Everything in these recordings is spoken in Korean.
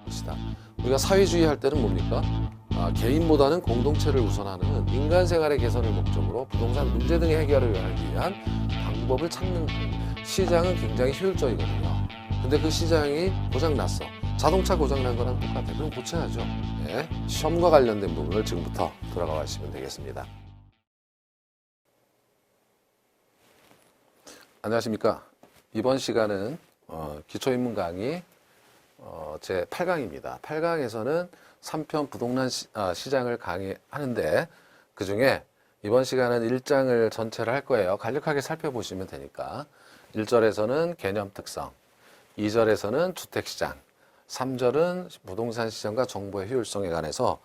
것이다. 우리가 사회주의 할 때는 뭡니까? 개인보다는 공동체를 우선하는 인간 생활의 개선을 목적으로 부동산 문제 등의 해결을 하기 위한 방법을 찾는 시장은 굉장히 효율적이거든요. 근데 그 시장이 고장났어. 자동차 고장난 거랑 똑같아. 그럼 고쳐야죠. 네. 시험과 관련된 부분을 지금부터 들어가 보시면 되겠습니다. 안녕하십니까. 이번 시간은 기초인문 강의 제 8강입니다. 8강에서는 3편 부동산 시장을 강의하는데 그 중에 이번 시간은 1장을 전체를 할 거예요. 간략하게 살펴보시면 되니까 1절에서는 개념 특성, 2절에서는 주택시장, 3절은 부동산 시장과 정보의 효율성에 관해서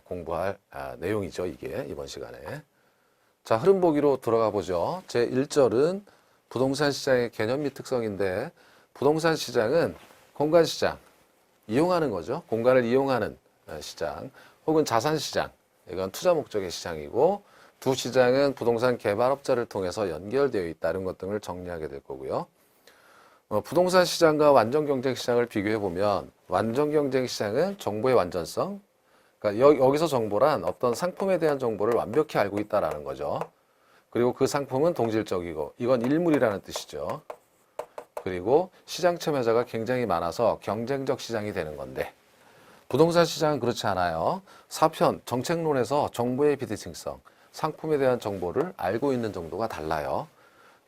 공부할 내용이죠. 이게 이번 시간에. 자, 흐름 보기로 들어가 보죠. 제 1절은 부동산 시장의 개념 및 특성인데 부동산 시장은 공간 시장, 이용하는 거죠. 공간을 이용하는 시장 혹은 자산 시장, 이건 투자 목적의 시장이고 두 시장은 부동산 개발업자를 통해서 연결되어 있다는 것 등을 정리하게 될 거고요. 부동산 시장과 완전 경쟁 시장을 비교해 보면 완전 경쟁 시장은 정보의 완전성, 그러니까 여기서 정보란 어떤 상품에 대한 정보를 완벽히 알고 있다라는 거죠. 그리고 그 상품은 동질적이고 이건 일물이라는 뜻이죠. 그리고 시장 참여자가 굉장히 많아서 경쟁적 시장이 되는 건데 부동산 시장은 그렇지 않아요. 사편, 정책론에서 정보의 비대칭성, 상품에 대한 정보를 알고 있는 정도가 달라요.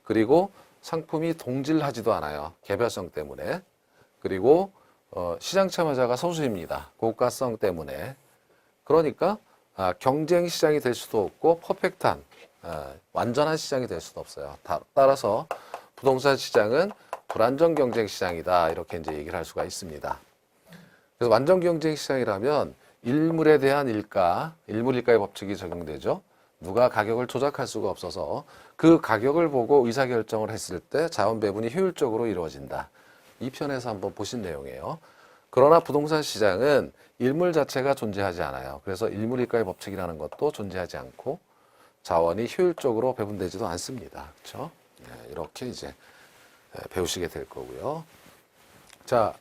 그리고 상품이 동질하지도 않아요. 개별성 때문에. 그리고 시장 참여자가 소수입니다. 고가성 때문에. 그러니까 경쟁 시장이 될 수도 없고 퍼펙트한 완전한 시장이 될 수도 없어요. 따라서 부동산 시장은 불안정 경쟁 시장이다. 이렇게 이제 얘기를 할 수가 있습니다. 그래서 완전 경쟁 시장이라면 일물에 대한 일물일가의 법칙이 적용되죠. 누가 가격을 조작할 수가 없어서 그 가격을 보고 의사결정을 했을 때 자원 배분이 효율적으로 이루어진다. 이 편에서 한번 보신 내용이에요. 그러나 부동산 시장은 일물 자체가 존재하지 않아요. 그래서 일물일가의 법칙이라는 것도 존재하지 않고 자원이 효율적으로 배분되지도 않습니다. 그렇죠? 네, 이렇게 이제 배우시게 될 거고요. 자,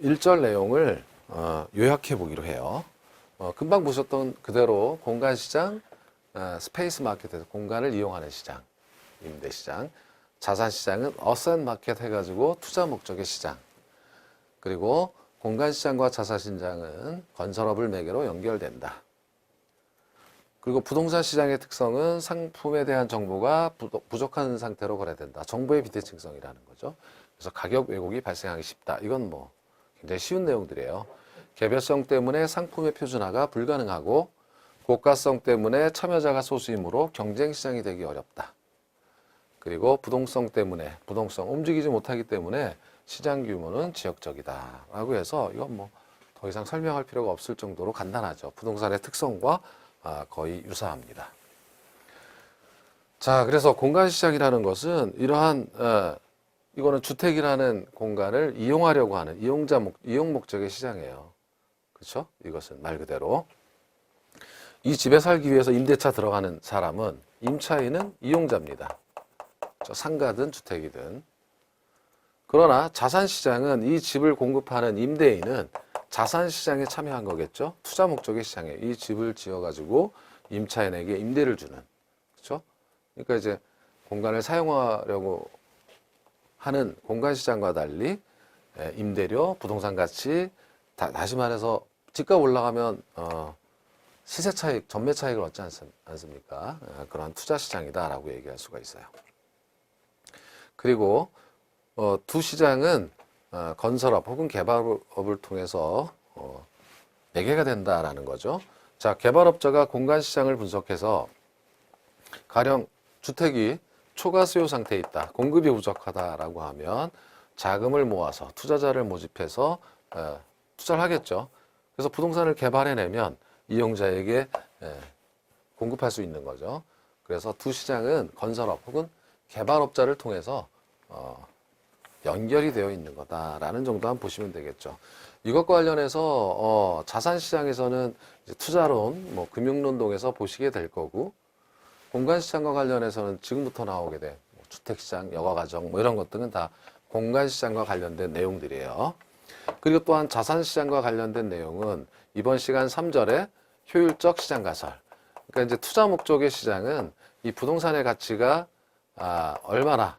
1절 내용을 요약해 보기로 해요. 금방 보셨던 그대로 공간시장, 스페이스 마켓에서 공간을 이용하는 시장, 임대시장, 자산시장은 어셋 마켓 해가지고 투자 목적의 시장, 그리고 공간시장과 자산시장은 건설업을 매개로 연결된다. 그리고 부동산 시장의 특성은 상품에 대한 정보가 부족한 상태로 거래된다. 정보의 비대칭성이라는 거죠. 그래서 가격 왜곡이 발생하기 쉽다. 이건 뭐 굉장히 쉬운 내용들이에요. 개별성 때문에 상품의 표준화가 불가능하고 고가성 때문에 참여자가 소수이므로 경쟁 시장이 되기 어렵다. 그리고 부동성 움직이지 못하기 때문에 시장 규모는 지역적이다. 라고 해서 이건 뭐 더 이상 설명할 필요가 없을 정도로 간단하죠. 부동산의 특성과 거의 유사합니다. 자, 그래서 공간시장이라는 것은 이러한 이거는 주택이라는 공간을 이용하려고 하는 이용 목적의 시장이에요. 그렇죠? 이것은 말 그대로 이 집에 살기 위해서 임대차 들어가는 사람은 임차인은 이용자입니다. 상가든 주택이든. 그러나 자산시장은 이 집을 공급하는 임대인은 자산시장에 참여한 거겠죠. 투자 목적의 시장이에요. 이 집을 지어가지고 임차인에게 임대를 주는. 그렇죠? 그러니까 이제 공간을 사용하려고 하는 공간시장과 달리 임대료, 부동산 가치, 다시 말해서 집값 올라가면 시세 차익, 전매 차익을 얻지 않습니까? 그런 투자 시장이다라고 얘기할 수가 있어요. 그리고 두 시장은 건설업 혹은 개발업을 통해서 매개가 된다라는 거죠. 자, 개발업자가 공간 시장을 분석해서 가령 주택이 초과 수요 상태에 있다, 공급이 부족하다라고 하면 자금을 모아서 투자자를 모집해서 투자를 하겠죠. 그래서 부동산을 개발해내면 이용자에게 공급할 수 있는 거죠. 그래서 두 시장은 건설업 혹은 개발업자를 통해서 연결이 되어 있는 거다라는 정도만 보시면 되겠죠. 이것과 관련해서 자산시장에서는 투자론, 뭐 금융론 동에서 보시게 될 거고 공간시장과 관련해서는 지금부터 나오게 된 주택시장, 여가가정 뭐 이런 것들은 다 공간시장과 관련된 내용들이에요. 그리고 또한 자산시장과 관련된 내용은 이번 시간 3절에 효율적 시장 가설. 그러니까 이제 투자 목적의 시장은 이 부동산의 가치가 얼마나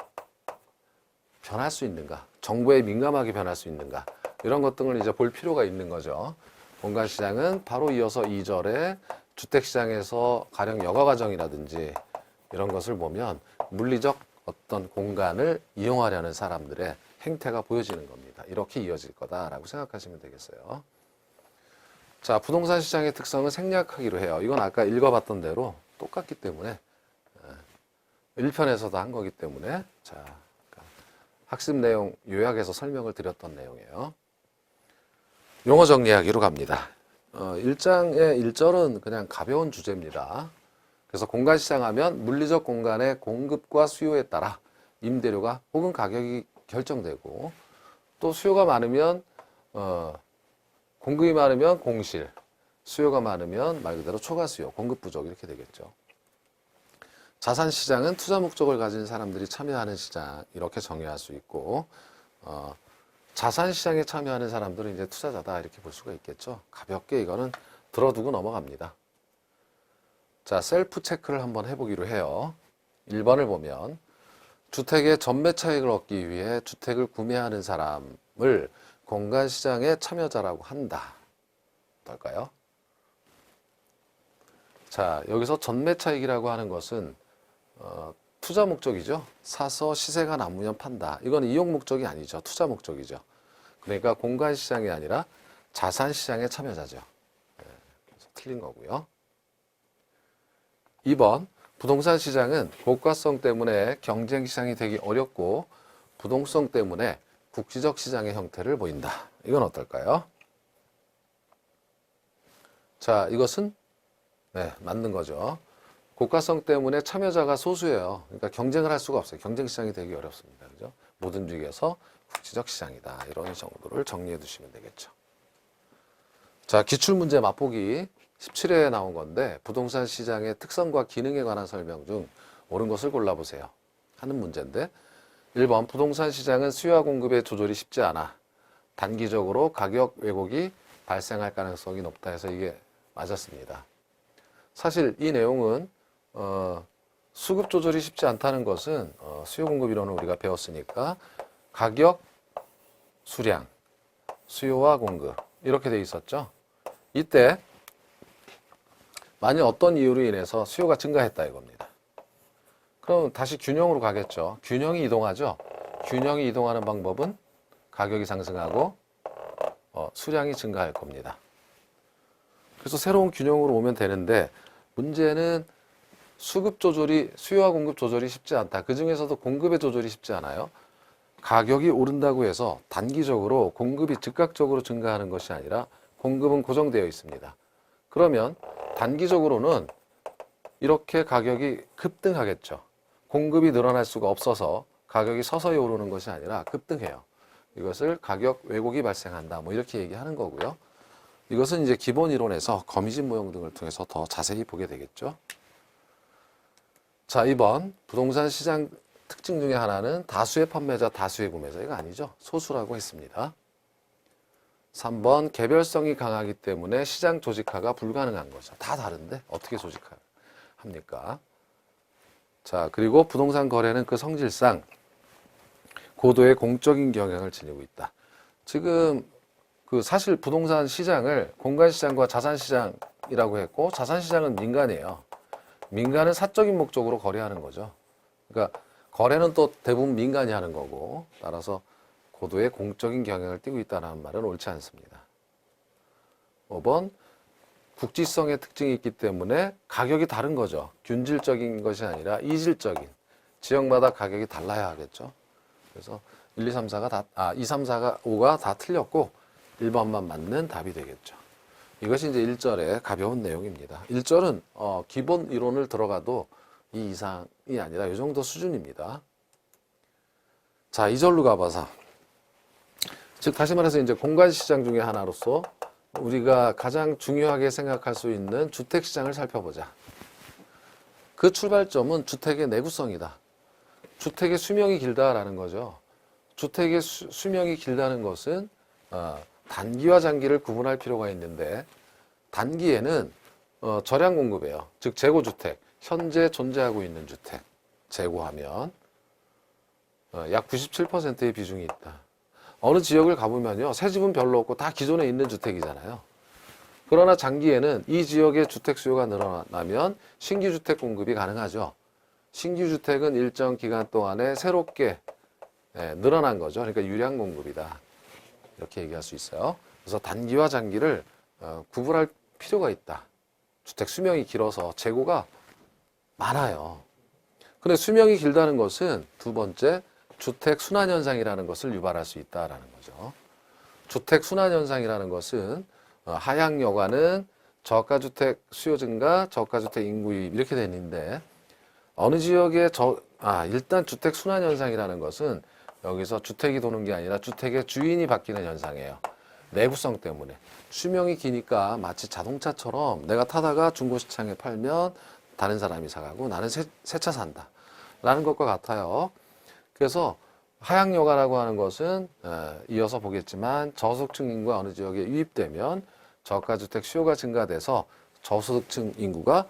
변할 수 있는가, 정보에 민감하게 변할 수 있는가, 이런 것 등을 이제 볼 필요가 있는 거죠. 공간시장은 바로 이어서 2절에 주택시장에서 가령 여가과정이라든지 이런 것을 보면 물리적 어떤 공간을 이용하려는 사람들의 행태가 보여지는 겁니다. 이렇게 이어질 거다라고 생각하시면 되겠어요. 자, 부동산 시장의 특성은 생략하기로 해요. 이건 아까 읽어봤던 대로 똑같기 때문에 1편에서도 한 거기 때문에 자, 학습 내용 요약해서 설명을 드렸던 내용이에요. 용어 정리하기로 갑니다. 1장의 1절은 그냥 가벼운 주제입니다. 그래서 공간시장 하면 물리적 공간의 공급과 수요에 따라 임대료가 혹은 가격이 결정되고, 또 수요가 많으면 공급이 많으면 공실, 수요가 많으면 말 그대로 초과 수요, 공급 부족 이렇게 되겠죠. 자산시장은 투자 목적을 가진 사람들이 참여하는 시장 이렇게 정의할 수 있고, 자산시장에 참여하는 사람들은 이제 투자자다 이렇게 볼 수가 있겠죠. 가볍게 이거는 들어두고 넘어갑니다. 자, 셀프 체크를 한번 해보기로 해요. 1번을 보면 주택의 전매 차익을 얻기 위해 주택을 구매하는 사람을 공간시장의 참여자라고 한다. 어떨까요? 자, 여기서 전매 차익이라고 하는 것은 투자 목적이죠. 사서 시세가 남으면 판다. 이건 이용 목적이 아니죠. 투자 목적이죠. 그러니까 공간시장이 아니라 자산시장의 참여자죠. 그래서 틀린 거고요. 2번, 부동산 시장은 고가성 때문에 경쟁 시장이 되기 어렵고 부동성 때문에 국지적 시장의 형태를 보인다. 이건 어떨까요? 자, 이것은 네, 맞는 거죠. 고가성 때문에 참여자가 소수예요. 그러니까 경쟁을 할 수가 없어요. 경쟁 시장이 되기 어렵습니다. 그죠? 모든 중에서 국지적 시장이다. 이런 정도를 정리해 두시면 되겠죠. 자, 기출문제 맛보기 17회에 나온 건데 부동산 시장의 특성과 기능에 관한 설명 중 옳은 것을 골라보세요. 하는 문제인데 1번, 부동산 시장은 수요와 공급의 조절이 쉽지 않아 단기적으로 가격 왜곡이 발생할 가능성이 높다 해서 이게 맞았습니다. 사실 이 내용은 수급 조절이 쉽지 않다는 것은 수요 공급 이론을 우리가 배웠으니까 가격, 수량, 수요와 공급 이렇게 돼 있었죠. 이때 만약 어떤 이유로 인해서 수요가 증가했다 이겁니다. 그럼 다시 균형으로 가겠죠. 균형이 이동하죠. 균형이 이동하는 방법은 가격이 상승하고 수량이 증가할 겁니다. 그래서 새로운 균형으로 오면 되는데 문제는 수급 조절이, 수요와 공급 조절이 쉽지 않다. 그 중에서도 공급의 조절이 쉽지 않아요. 가격이 오른다고 해서 단기적으로 공급이 즉각적으로 증가하는 것이 아니라 공급은 고정되어 있습니다. 그러면 단기적으로는 이렇게 가격이 급등하겠죠. 공급이 늘어날 수가 없어서 가격이 서서히 오르는 것이 아니라 급등해요. 이것을 가격 왜곡이 발생한다. 뭐 이렇게 얘기하는 거고요. 이것은 이제 기본 이론에서 거미집 모형 등을 통해서 더 자세히 보게 되겠죠. 자, 2번 부동산 시장 특징 중에 하나는 다수의 판매자, 다수의 구매자. 이거 아니죠. 소수라고 했습니다. 3번 개별성이 강하기 때문에 시장 조직화가 불가능한 거죠. 다 다른데 어떻게 조직합니까? 자, 그리고 부동산 거래는 그 성질상 고도의 공적인 경향을 지니고 있다. 지금 사실 부동산 시장을 공간시장과 자산시장이라고 했고 자산시장은 민간이에요. 민간은 사적인 목적으로 거래하는 거죠. 그러니까 거래는 또 대부분 민간이 하는 거고 따라서 고도의 공적인 경향을 띠고 있다는 말은 옳지 않습니다. 5번 국지성의 특징이 있기 때문에 가격이 다른 거죠. 균질적인 것이 아니라 이질적인 지역마다 가격이 달라야 하겠죠. 그래서 1, 2, 3, 4가 2, 3, 4가 5가 다 틀렸고 1번만 맞는 답이 되겠죠. 이것이 이제 1절의 가벼운 내용입니다. 1절은 기본 이론을 들어가도 이 이상이 아니라 이 정도 수준입니다. 자, 2절로 가봐서 즉 다시 말해서 이제 공간 시장 중에 하나로서 우리가 가장 중요하게 생각할 수 있는 주택 시장을 살펴보자. 그 출발점은 주택의 내구성이다. 주택의 수명이 길다라는 거죠. 주택의 수명이 길다는 것은 단기와 장기를 구분할 필요가 있는데 단기에는 절약 공급이에요. 즉 재고주택, 현재 존재하고 있는 주택 재고하면 약 97%의 비중이 있다. 어느 지역을 가보면요, 새 집은 별로 없고 다 기존에 있는 주택이잖아요. 그러나 장기에는 이 지역의 주택 수요가 늘어나면 신규 주택 공급이 가능하죠. 신규 주택은 일정 기간 동안에 새롭게 늘어난 거죠. 그러니까 유량 공급이다. 이렇게 얘기할 수 있어요. 그래서 단기와 장기를 구분할 필요가 있다. 주택 수명이 길어서 재고가 많아요. 근데 수명이 길다는 것은 두 번째, 주택 순환 현상이라는 것을 유발할 수 있다라는 거죠. 주택 순환 현상이라는 것은 하향 여가는 저가주택 수요 증가, 저가주택 인구 유입 이렇게 돼 있는데 어느 지역에 일단 주택 순환 현상이라는 것은 여기서 주택이 도는 게 아니라 주택의 주인이 바뀌는 현상이에요. 내구성 때문에. 수명이 기니까 마치 자동차처럼 내가 타다가 중고시장에 팔면 다른 사람이 사가고 나는 새 차 산다. 라는 것과 같아요. 그래서 하향 여가라고 하는 것은 이어서 보겠지만 저소득층 인구가 어느 지역에 유입되면 저가주택 수요가 증가돼서 저소득층 인구가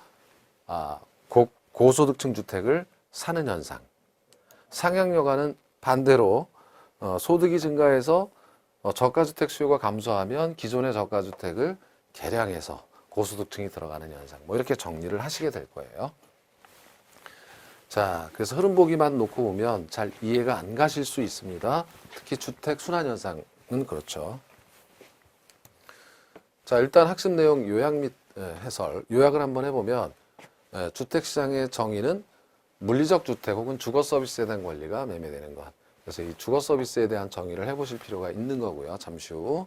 고소득층 주택을 사는 현상. 상향 여가는 반대로 소득이 증가해서 저가주택 수요가 감소하면 기존의 저가주택을 개량해서 고소득층이 들어가는 현상. 뭐 이렇게 정리를 하시게 될 거예요. 자, 그래서 흐름 보기만 놓고 보면 잘 이해가 안 가실 수 있습니다. 특히 주택 순환 현상은 그렇죠. 자, 일단 학습 내용 요약 및 해설. 요약을 한번 해보면 주택시장의 정의는 물리적 주택 혹은 주거 서비스에 대한 권리가 매매되는 것. 그래서 이 주거 서비스에 대한 정의를 해보실 필요가 있는 거고요. 잠시 후.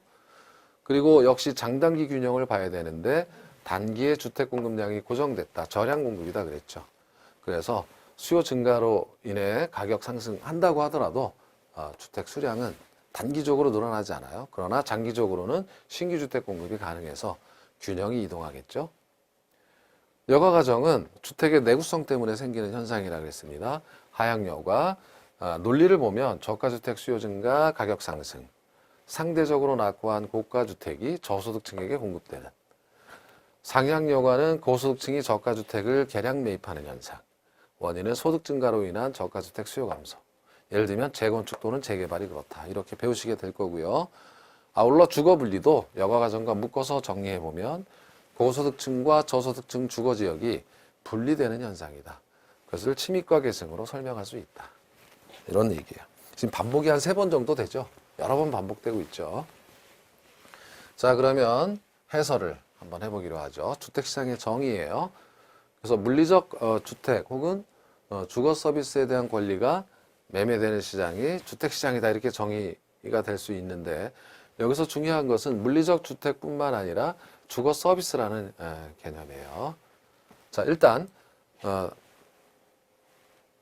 그리고 역시 장단기 균형을 봐야 되는데 단기의 주택 공급량이 고정됐다. 저량 공급이다 그랬죠. 그래서 수요 증가로 인해 가격 상승한다고 하더라도 주택 수량은 단기적으로 늘어나지 않아요. 그러나 장기적으로는 신규 주택 공급이 가능해서 균형이 이동하겠죠. 여가 과정은 주택의 내구성 때문에 생기는 현상이라고 했습니다. 하향 여가, 논리를 보면 저가주택 수요 증가, 가격 상승, 상대적으로 낙후한 고가주택이 저소득층에게 공급되는, 상향 여가는 고소득층이 저가주택을 개량 매입하는 현상, 원인은 소득 증가로 인한 저가주택 수요 감소. 예를 들면 재건축 또는 재개발이 그렇다. 이렇게 배우시게 될 거고요. 아울러 주거 분리도 여가 과정과 묶어서 정리해 보면 고소득층과 저소득층 주거 지역이 분리되는 현상이다. 그것을 침입과 계승으로 설명할 수 있다. 이런 얘기예요. 지금 반복이 한 3번 정도 되죠. 여러 번 반복되고 있죠. 자, 그러면 해설을 한번 해보기로 하죠. 주택시장의 정의예요. 그래서 물리적 주택 혹은 주거 서비스에 대한 권리가 매매되는 시장이 주택시장이다. 이렇게 정의가 될 수 있는데 여기서 중요한 것은 물리적 주택뿐만 아니라 주거 서비스라는 개념이에요. 자, 일단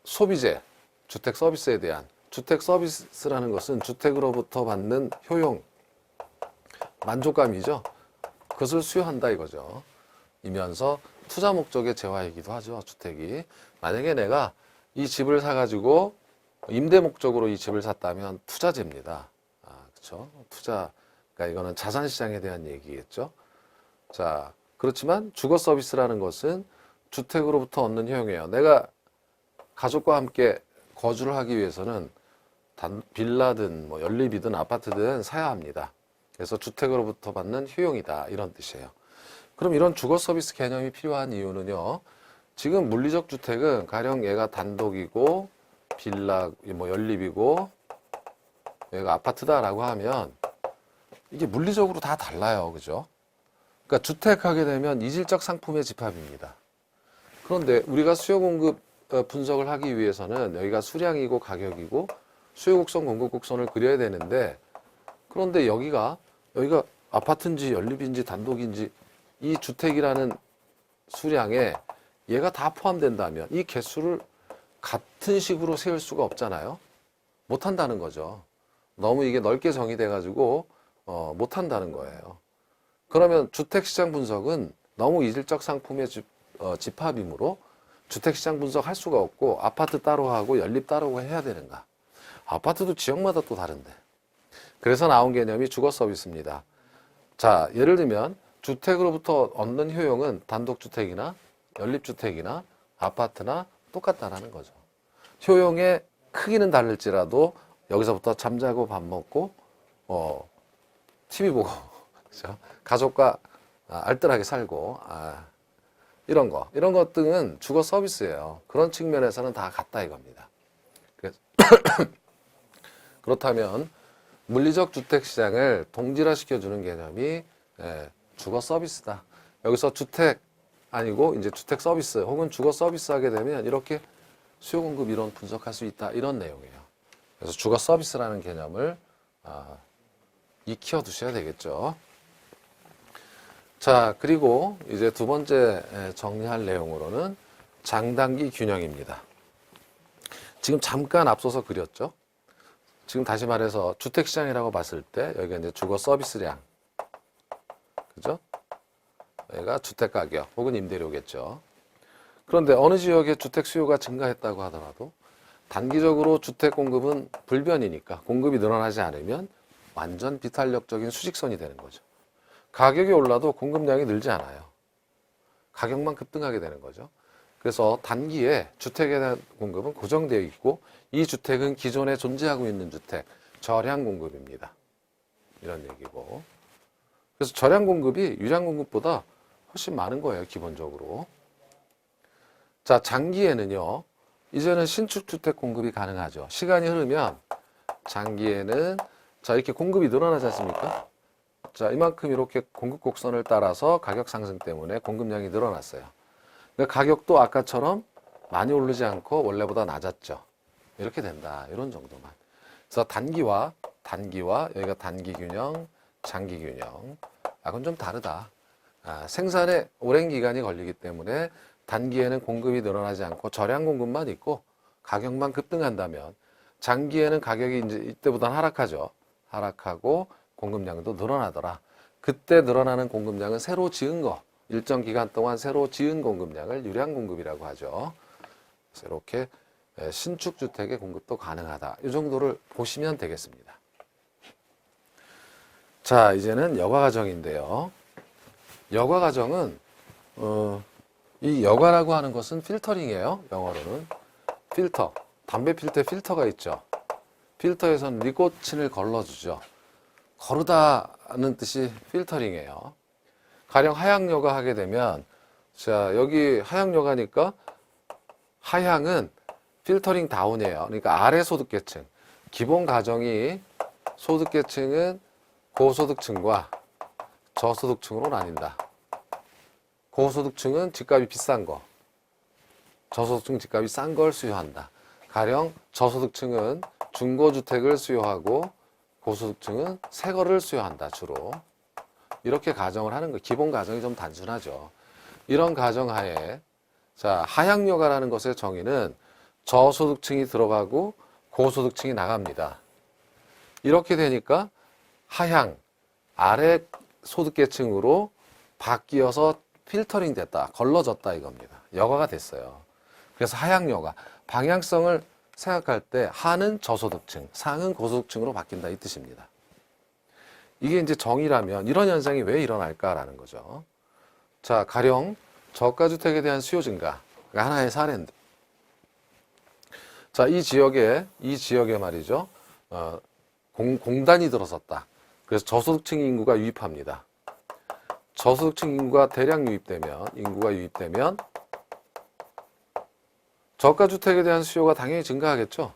소비재, 주택 서비스에 대한 주택 서비스라는 것은 주택으로부터 받는 효용, 만족감이죠. 그것을 수요한다 이거죠. 이면서 투자 목적의 재화이기도 하죠. 주택이. 만약에 내가 이 집을 사가지고 임대 목적으로 이 집을 샀다면 투자재입니다. 그렇죠? 투자, 그러니까 이거는 자산 시장에 대한 얘기겠죠. 자, 그렇지만 주거 서비스라는 것은 주택으로부터 얻는 효용이에요. 내가 가족과 함께 거주를 하기 위해서는 빌라든 뭐 연립이든 아파트든 사야 합니다. 그래서 주택으로부터 받는 효용이다. 이런 뜻이에요. 그럼 이런 주거 서비스 개념이 필요한 이유는요. 지금 물리적 주택은 가령 얘가 단독이고 빌라 뭐 연립이고 얘가 아파트다라고 하면 이게 물리적으로 다 달라요. 그죠? 그러니까 주택하게 되면 이질적 상품의 집합입니다. 그런데 우리가 수요 공급 분석을 하기 위해서는 여기가 수량이고 가격이고 수요 곡선, 공급 곡선을 그려야 되는데 그런데 여기가 아파트인지 연립인지 단독인지 이 주택이라는 수량에 얘가 다 포함된다면 이 개수를 같은 식으로 세울 수가 없잖아요. 못한다는 거죠. 너무 이게 넓게 정의돼 가지고 못한다는 거예요. 그러면 주택시장 분석은 너무 이질적 상품의 집합이므로 주택시장 분석할 수가 없고 아파트 따로 하고 연립 따로 해야 되는가. 아파트도 지역마다 또 다른데 그래서 나온 개념이 주거 서비스입니다. 자, 예를 들면 주택으로부터 얻는 효용은 단독주택이나 연립주택이나 아파트나 똑같다라는 거죠. 효용의 크기는 다를지라도 여기서부터 잠자고 밥 먹고 TV 보고 그렇죠? 가족과 알뜰하게 살고 이런 것 등은 주거 서비스예요. 그런 측면에서는 다 같다 이겁니다. 그렇다면 물리적 주택 시장을 동질화시켜주는 개념이 주거 서비스다. 여기서 주택 아니고 이제 주택 서비스 혹은 주거 서비스 하게 되면 이렇게 수요 공급 이론 분석할 수 있다 이런 내용이에요. 그래서 주거 서비스라는 개념을 익혀 두셔야 되겠죠. 자, 그리고 이제 두 번째 정리할 내용으로는 장단기 균형입니다. 지금 잠깐 앞서서 그렸죠. 지금 다시 말해서 주택시장이라고 봤을 때 여기가 이제 주거 서비스량, 그죠? 여기가 주택가격 혹은 임대료겠죠. 그런데 어느 지역에 주택 수요가 증가했다고 하더라도 단기적으로 주택 공급은 불변이니까 공급이 늘어나지 않으면 완전 비탄력적인 수직선이 되는 거죠. 가격이 올라도 공급량이 늘지 않아요. 가격만 급등하게 되는 거죠. 그래서 단기에 주택에 대한 공급은 고정되어 있고 이 주택은 기존에 존재하고 있는 주택, 저량 공급입니다. 이런 얘기고. 그래서 저량 공급이 유량 공급보다 훨씬 많은 거예요, 기본적으로. 자, 장기에는요, 이제는 신축 주택 공급이 가능하죠. 시간이 흐르면 장기에는 자, 이렇게 공급이 늘어나지 않습니까? 자, 이만큼 이렇게 공급 곡선을 따라서 가격 상승 때문에 공급량이 늘어났어요. 그러니까 가격도 아까처럼 많이 오르지 않고 원래보다 낮았죠. 이렇게 된다. 이런 정도만. 그래서 단기와 여기가 단기 균형, 장기 균형. 그건 좀 다르다. 생산에 오랜 기간이 걸리기 때문에 단기에는 공급이 늘어나지 않고 저량 공급만 있고 가격만 급등한다면 장기에는 가격이 이제 이때보다는 하락하죠. 하락하고 공급량도 늘어나더라. 그때 늘어나는 공급량은 새로 지은 거, 일정 기간 동안 새로 지은 공급량을 유량 공급이라고 하죠. 그래서 이렇게 신축 주택의 공급도 가능하다. 이 정도를 보시면 되겠습니다. 자, 이제는 여가 가정인데요. 여가 가정은 이 여가라고 하는 것은 필터링이에요. 영어로는 필터. 담배 필 때 필터가 있죠. 필터에서는 니코틴을 걸러주죠. 거르다는 뜻이 필터링이에요. 가령 하향여가 하게 되면 자, 여기 하향여가니까 하향은 필터링 다운이에요. 그러니까 아래 소득계층. 기본 가정이 소득계층은 고소득층과 저소득층으로 나뉜다. 고소득층은 집값이 비싼 거, 저소득층 집값이 싼 걸 수요한다. 가령 저소득층은 중고주택을 수요하고 고소득층은 새 거를 수요한다. 주로 이렇게 가정을 하는 거예요. 기본 가정이 좀 단순하죠. 이런 가정하에 자, 하향여가라는 것의 정의는 저소득층이 들어가고 고소득층이 나갑니다. 이렇게 되니까 하향, 아래 소득계층으로 바뀌어서 필터링 됐다, 걸러졌다 이겁니다. 여가가 됐어요. 그래서 하향여가, 방향성을 생각할 때 하는 저소득층, 상은 고소득층으로 바뀐다 이 뜻입니다. 이게 이제 정의라면 이런 현상이 왜 일어날까라는 거죠. 자, 가령 저가주택에 대한 수요 증가가 하나의 사례인데, 자, 이 지역에 말이죠, 공단이 들어섰다. 그래서 저소득층 인구가 유입합니다. 저소득층 인구가 대량 유입되면 저가주택에 대한 수요가 당연히 증가하겠죠.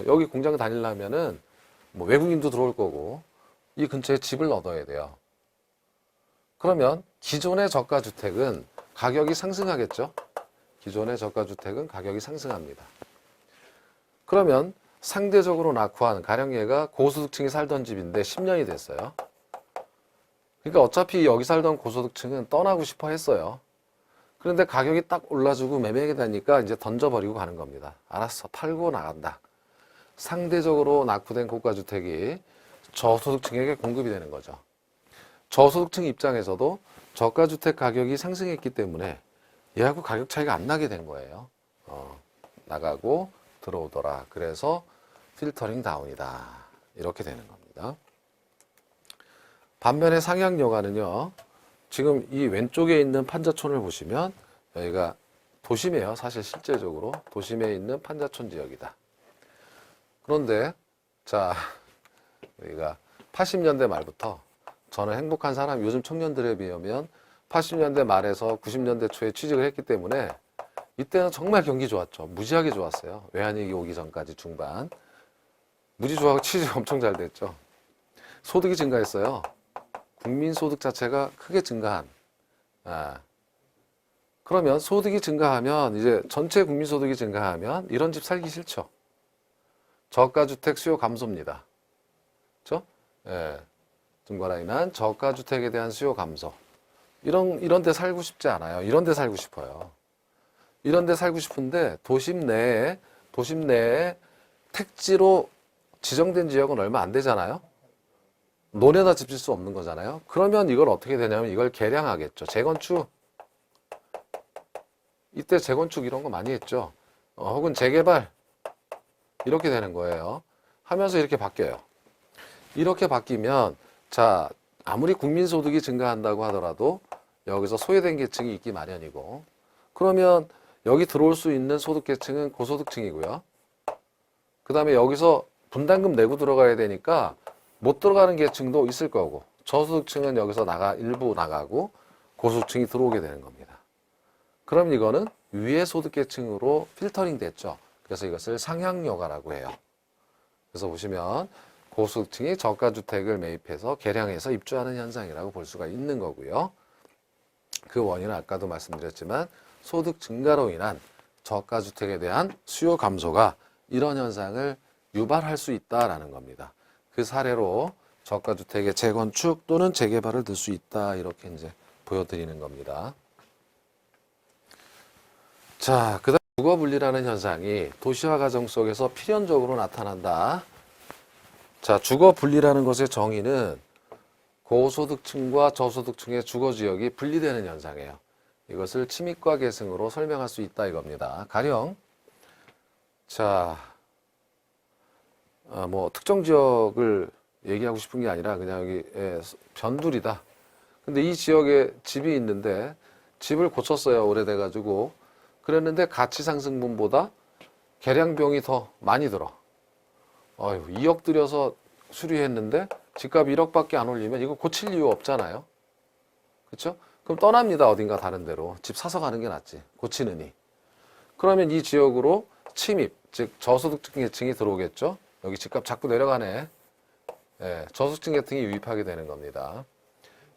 여기 공장 다니려면은 뭐 외국인도 들어올 거고 이 근처에 집을 얻어야 돼요. 그러면 기존의 저가주택은 가격이 상승하겠죠. 기존의 저가주택은 가격이 상승합니다. 그러면 상대적으로 낙후한, 가령 얘가 고소득층이 살던 집인데 10년이 됐어요. 그러니까 어차피 여기 살던 고소득층은 떠나고 싶어 했어요. 그런데 가격이 딱 올라주고 매매가 되니까 이제 던져버리고 가는 겁니다. 알았어, 팔고 나간다. 상대적으로 낙후된 고가주택이 저소득층에게 공급이 되는 거죠. 저소득층 입장에서도 저가주택 가격이 상승했기 때문에 얘하고 가격 차이가 안 나게 된 거예요. 나가고 들어오더라. 그래서 필터링 다운이다. 이렇게 되는 겁니다. 겁니다. 반면에 상향여가는요, 지금 이 왼쪽에 있는 판자촌을 보시면 여기가 도심이에요. 사실 실제적으로 도심에 있는 판자촌 지역이다. 그런데 자, 우리가 80년대 말부터 저는 행복한 사람, 요즘 청년들에 비하면 80년대 말에서 90년대 초에 취직을 했기 때문에 이때는 정말 경기 좋았죠. 무지하게 좋았어요. 외환위기 오기 전까지 중반. 무지 좋아하고 취직 엄청 잘 됐죠. 소득이 증가했어요. 국민소득 자체가 크게 증가한. 그러면 소득이 증가하면 이제 전체 국민소득이 증가하면 이런 집 살기 싫죠. 저가주택 수요 감소입니다. 그렇죠? 예. 증가로 인한 저가주택에 대한 수요 감소. 이런 데 살고 싶지 않아요. 이런 데 살고 싶어요. 이런 데 살고 싶은데 도심 내에 택지로 지정된 지역은 얼마 안 되잖아요. 논에다 집 질 수 없는 거잖아요. 그러면 이걸 어떻게 되냐면 이걸 개량하겠죠. 재건축. 이때 재건축 이런 거 많이 했죠. 혹은 재개발. 이렇게 되는 거예요. 하면서 이렇게 바뀌어요. 이렇게 바뀌면 자, 아무리 국민소득이 증가한다고 하더라도 여기서 소외된 계층이 있기 마련이고, 그러면 여기 들어올 수 있는 소득계층은 고소득층이고요. 그 다음에 여기서 분담금 내고 들어가야 되니까 못 들어가는 계층도 있을 거고, 저소득층은 여기서 일부 나가고 고소득층이 들어오게 되는 겁니다. 그럼 이거는 위의 소득계층으로 필터링 됐죠. 그래서 이것을 상향여가라고 해요. 그래서 보시면 고소득층이 저가주택을 매입해서 개량해서 입주하는 현상이라고 볼 수가 있는 거고요. 그 원인은 아까도 말씀드렸지만 소득 증가로 인한 저가주택에 대한 수요 감소가 이런 현상을 유발할 수 있다라는 겁니다. 그 사례로 저가주택의 재건축 또는 재개발을 들 수 있다, 이렇게 이제 보여드리는 겁니다. 자, 그 다음 주거분리라는 현상이 도시화 과정 속에서 필연적으로 나타난다. 자, 주거분리라는 것의 정의는 고소득층과 저소득층의 주거지역이 분리되는 현상이에요. 이것을 침입과 계승으로 설명할 수 있다 이겁니다. 가령 자, 뭐 특정 지역을 얘기하고 싶은 게 아니라 그냥 여기 변두리다. 근데 이 지역에 집이 있는데 집을 고쳤어요. 오래돼가지고. 그랬는데 가치 상승분보다 계량비용이 더 많이 들어. 2억 들여서 수리했는데 집값 1억밖에 안 올리면 이거 고칠 이유 없잖아요. 그렇죠? 그럼 떠납니다. 어딘가 다른 데로. 집 사서 가는 게 낫지. 고치느니. 그러면 이 지역으로 침입, 즉 저소득층 계층이 들어오겠죠. 여기 집값 자꾸 내려가네. 저소득층 계층이 유입하게 되는 겁니다.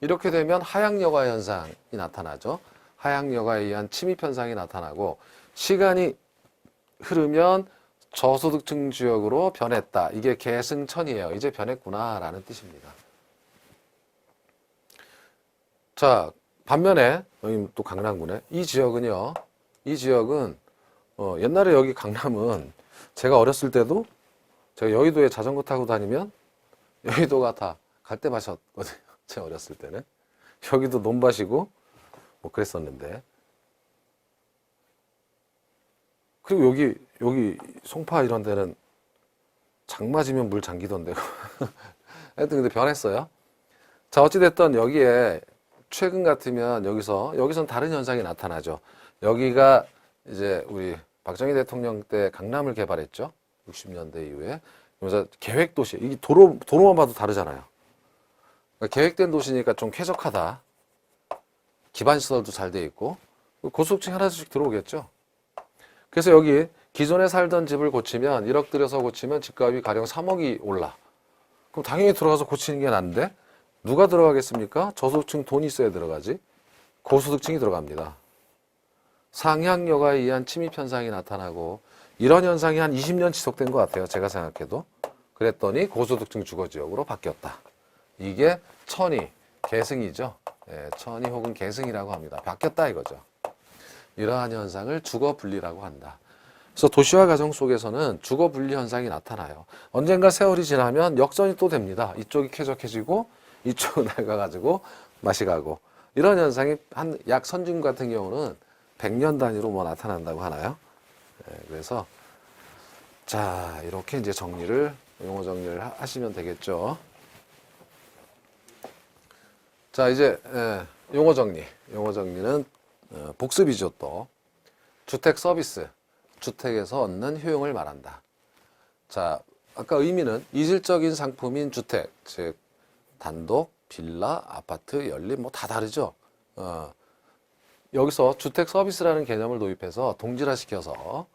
이렇게 되면 하향여가 현상이 나타나죠. 하향여가에 의한 침입 현상이 나타나고, 시간이 흐르면 저소득층 지역으로 변했다. 이게 계승천이에요. 이제 변했구나라는 뜻입니다. 자, 반면에 여기 또 강남구네. 이 지역은요. 이 지역은 옛날에 여기 강남은 제가 어렸을 때도 제가 여의도에 자전거 타고 다니면 여의도가 다 갈대밭이었거든요. 제가 어렸을 때는. 여기도 논밭이고 뭐 그랬었는데. 그리고 여기 송파 이런 데는 장 맞으면 물 잠기던데. 하여튼 근데 변했어요. 자, 어찌됐든 여기에 최근 같으면 여기선 다른 현상이 나타나죠. 여기가 이제 우리 박정희 대통령 때 강남을 개발했죠. 60년대 이후에. 그래서 계획도시, 이게 도로만 봐도 다르잖아요. 그러니까 계획된 도시니까 좀 쾌적하다. 기반시설도 잘 돼 있고, 고소득층 하나씩 들어오겠죠. 그래서 여기 기존에 살던 집을 고치면 1억 들여서 고치면 집값이 가령 3억이 올라. 그럼 당연히 들어가서 고치는 게 난데 누가 들어가겠습니까? 저소득층 돈이 있어야 들어가지. 고소득층이 들어갑니다. 상향여가에 의한 침입 현상이 나타나고, 이런 현상이 한 20년 지속된 것 같아요. 제가 생각해도. 그랬더니 고소득층 주거지역으로 바뀌었다. 이게 천이, 계승이죠. 천이 혹은 계승이라고 합니다. 바뀌었다 이거죠. 이러한 현상을 주거분리라고 한다. 그래서 도시화 과정 속에서는 주거분리 현상이 나타나요. 언젠가 세월이 지나면 역전이 또 됩니다. 이쪽이 쾌적해지고 이쪽은 낡아가지고 맛이 가고, 이런 현상이 약 선진 같은 경우는 100년 단위로 뭐 나타난다고 하나요? 그래서 자, 이렇게 이제 용어 정리를 하시면 되겠죠. 자, 이제 용어 정리. 용어 정리는 복습이죠 또. 주택 서비스. 주택에서 얻는 효용을 말한다. 자, 아까 의미는 이질적인 상품인 주택, 즉 단독, 빌라, 아파트, 연립 뭐 다 다르죠. 여기서 주택 서비스라는 개념을 도입해서 동질화시켜서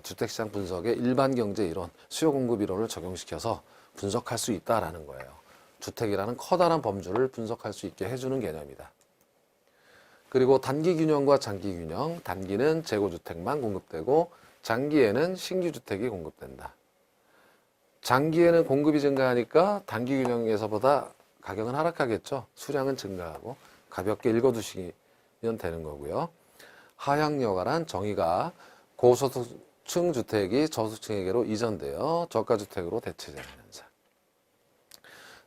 주택시장 분석의 일반 경제 이론, 수요 공급 이론을 적용시켜서 분석할 수 있다라는 거예요. 주택이라는 커다란 범주를 분석할 수 있게 해주는 개념이다. 그리고 단기 균형과 장기 균형, 단기는 재고주택만 공급되고 장기에는 신규 주택이 공급된다. 장기에는 공급이 증가하니까 단기 균형에서보다 가격은 하락하겠죠. 수량은 증가하고 가볍게 읽어두시면 되는 거고요. 하향여가란 정의가 고소득층 주택이 저소득층에게로 이전되어 저가주택으로 대체되는 현상.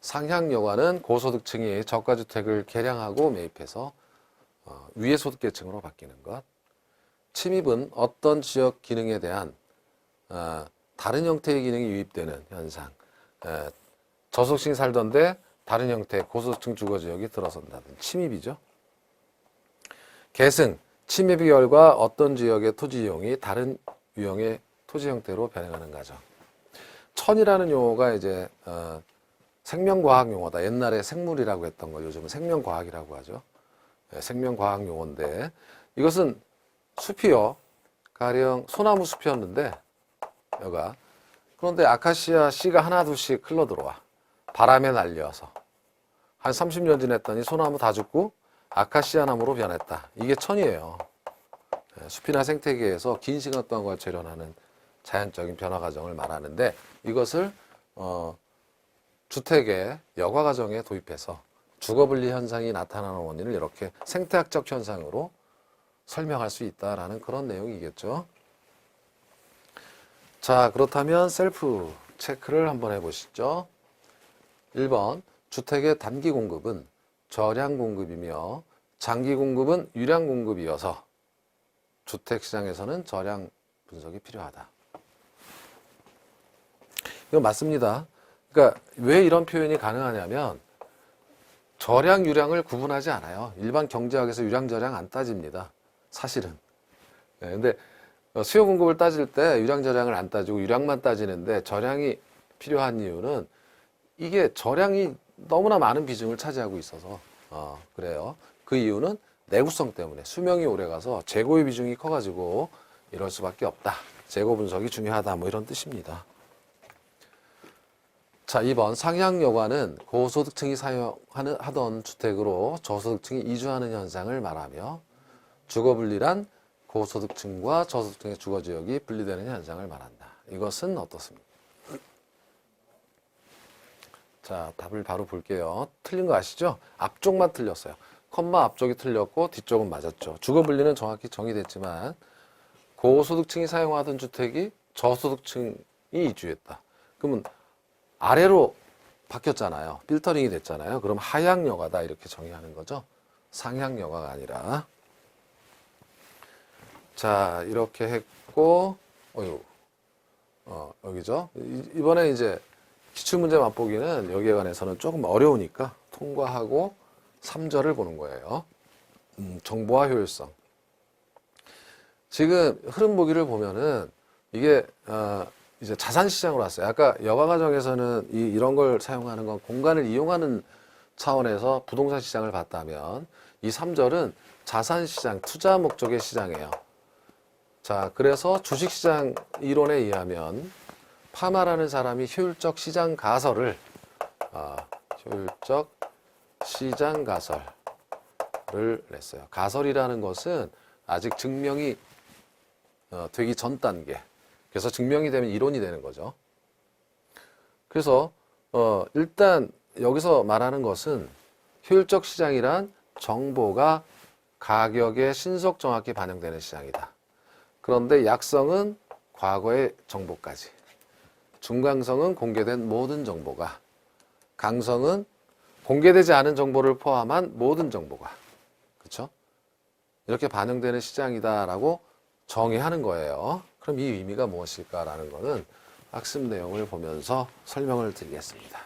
상향여가는 고소득층이 저가주택을 개량하고 매입해서 위의 소득계층으로 바뀌는 것. 침입은 어떤 지역 기능에 대한 다른 형태의 기능이 유입되는 현상. 저소득층이 살던데 다른 형태의 고소득층 주거지역이 들어선다든 침입이죠. 계승, 침입의 결과 어떤 지역의 토지 이용이 다른 유형의 토지 형태로 변해가는 과정. 천이라는 용어가 이제 생명과학 용어다. 옛날에 생물이라고 했던 거 요즘은 생명과학이라고 하죠. 생명과학 용어인데 이것은 숲이요. 가령 소나무 숲이었는데 여가 그런데 아카시아 씨가 하나 둘씩 흘러 들어와. 바람에 날려서 한 30년 지났더니 소나무 다 죽고 아카시아 나무로 변했다. 이게 천이에요. 숲이나 생태계에서 긴 시간 동안 재련하는 자연적인 변화 과정을 말하는데 이것을 주택의 여과 과정에 도입해서 주거분리 현상이 나타나는 원인을 이렇게 생태학적 현상으로 설명할 수 있다라는 그런 내용이겠죠. 자, 그렇다면 셀프 체크를 한번 해보시죠. 1번, 주택의 단기 공급은 저량 공급이며 장기 공급은 유량 공급이어서 주택시장에서는 저량 분석이 필요하다. 이거 맞습니다. 그러니까 왜 이런 표현이 가능하냐면 저량, 유량을 구분하지 않아요. 일반 경제학에서 유량, 저량 안 따집니다. 사실은. 근데 수요 공급을 따질 때 유량, 저량을 안 따지고 유량만 따지는데 저량이 필요한 이유는 이게 저량이 너무나 많은 비중을 차지하고 있어서 그래요. 그 이유는 내구성 때문에 수명이 오래가서 재고의 비중이 커가지고 이럴 수밖에 없다. 재고 분석이 중요하다. 뭐 이런 뜻입니다. 자, 2번 상향여가는 고소득층이 사용하던 주택으로 저소득층이 이주하는 현상을 말하며 주거분리란 고소득층과 저소득층의 주거지역이 분리되는 현상을 말한다. 이것은 어떻습니까? 자, 답을 바로 볼게요. 틀린 거 아시죠? 앞쪽만 틀렸어요. 컴마 앞쪽이 틀렸고 뒤쪽은 맞았죠. 주거분리는 정확히 정의됐지만 고소득층이 사용하던 주택이 저소득층이 이주했다. 그러면 아래로 바뀌었잖아요. 필터링이 됐잖아요. 그럼 하향여가다 이렇게 정의하는 거죠. 상향여가가 아니라. 자, 이렇게 했고 여기죠. 이번에 이제 기출문제 맛보기는 여기에 관해서는 조금 어려우니까 통과하고 3절을 보는 거예요. 정보화 효율성. 지금 흐름 보기를 보면은 이게 이제 자산시장으로 왔어요. 아까 여가 과정에서는 이런 걸 사용하는 건 공간을 이용하는 차원에서 부동산 시장을 봤다면 이 3절은 자산시장, 투자 목적의 시장이에요. 자, 그래서 주식시장 이론에 의하면 파마라는 사람이 효율적 시장 가설을 효율적 시장 가설을 냈어요. 가설이라는 것은 아직 증명이 되기 전 단계. 그래서 증명이 되면 이론이 되는 거죠. 그래서 일단 여기서 말하는 것은 효율적 시장이란 정보가 가격에 신속 정확히 반영되는 시장이다. 그런데 약성은 과거의 정보까지. 중강성은 공개된 모든 정보가. 강성은 공개되지 않은 정보를 포함한 모든 정보가. 그렇죠? 이렇게 반영되는 시장이다라고 정의하는 거예요. 그럼 이 의미가 무엇일까라는 거는 학습 내용을 보면서 설명을 드리겠습니다.